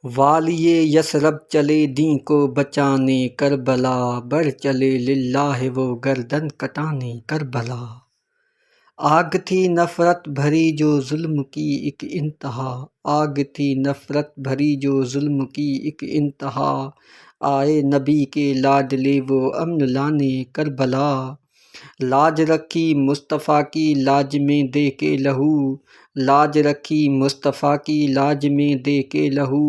والیے یثرب چلے دین کو بچانے کربلا، بڑھ چلے للہ وہ گردن کٹانے کربلا۔ آگ تھی نفرت بھری جو ظلم کی ایک انتہا، آگ تھی نفرت بھری جو ظلم کی ایک انتہا، آئے نبی کے لاڈلے وہ امن لانے کربلا۔ لاج رکھی مصطفیٰ کی لاج میں دے کے لہو، لاج رکھی مصطفیٰ کی لاج میں دے کے لہو،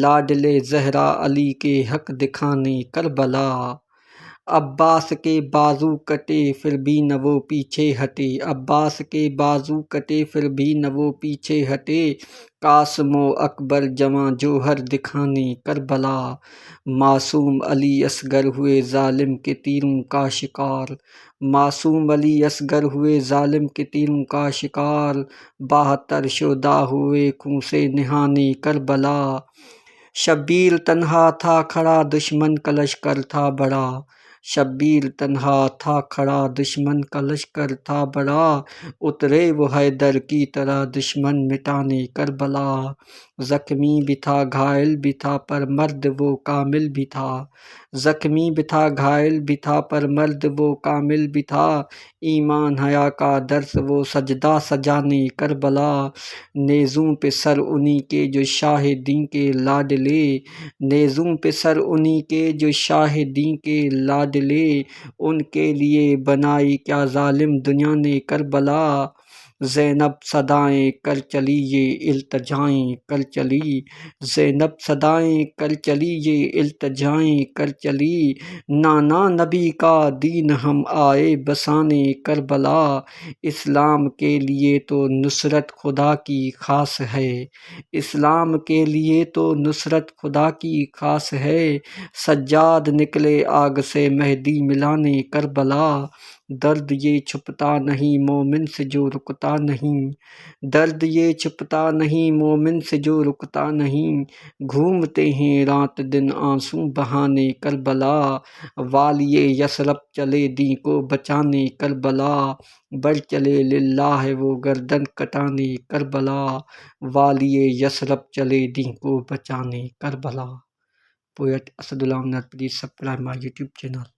لاڈلے زہرا علی کے حق دکھانے کربلا۔ عباس کے بازو کٹے پھر بھی نہ وہ پیچھے ہٹے، عباس کے بازو کٹے پھر بھی نہ وہ پیچھے ہٹے، قاسم و اکبر جواں جوہر دکھانے کربلا۔ معصوم علی اصغر ہوئے ظالم کے تیروں کا شکار، معصوم علی اصغر ہوئے ظالم کے تیروں کا شکار، 72 شہداء ہوئے خون سے نہانے کربلا۔ شبیر تنہا تھا کھڑا دشمن کا لشکر تھا بڑا، شبیر تنہا تھا کھڑا دشمن کا لشکر تھا بڑا، اترے وہ حیدر کی طرح دشمن مٹانے کربلا۔ زخمی بھی تھا گھائل بھی تھا پر مرد وہ کامل بھی تھا، زخمی بھی تھا گھائل بھی تھا پر مرد وہ کامل بھی تھا، ایمان حیا کا درس وہ سجدہ سجانے کربلا۔ نیزوں پہ سر انہی کے جو شاہ دین کے لاڈلے، نیزوں پہ سر انہی کے جو شاہ دین کے لاڈلے، ان کے لیے بنائی کیا ظالم دنیا نے کربلا۔ زینب صدائیں کر چلی یہ التجائیں کر چلی، زینب صدائیں کر چلی یہ التجائیں کر چلی، نانا نبی کا دین ہم آئے بسانے کربلا۔ اسلام کے لیے تو نصرت خدا کی خاص ہے، اسلام کے لیے تو نصرت خدا کی خاص ہے، سجاد نکلے آگ سے مہدی ملانے کربلا۔ درد یہ چھپتا نہیں مومن سے جو رکتا نہیں، درد یہ چھپتا نہیں مومن سے جو رکتا نہیں، گھومتے ہیں رات دن آنسو بہانے کربلا۔ والیے یثرب چلے دین کو بچانے کربلا، بڑھ چلے للہ وہ گردن کٹانے کربلا۔ والیے یثرب چلے دین کو بچانے Karbala. Poet Asad Allah Umar, please subscribe my YouTube channel.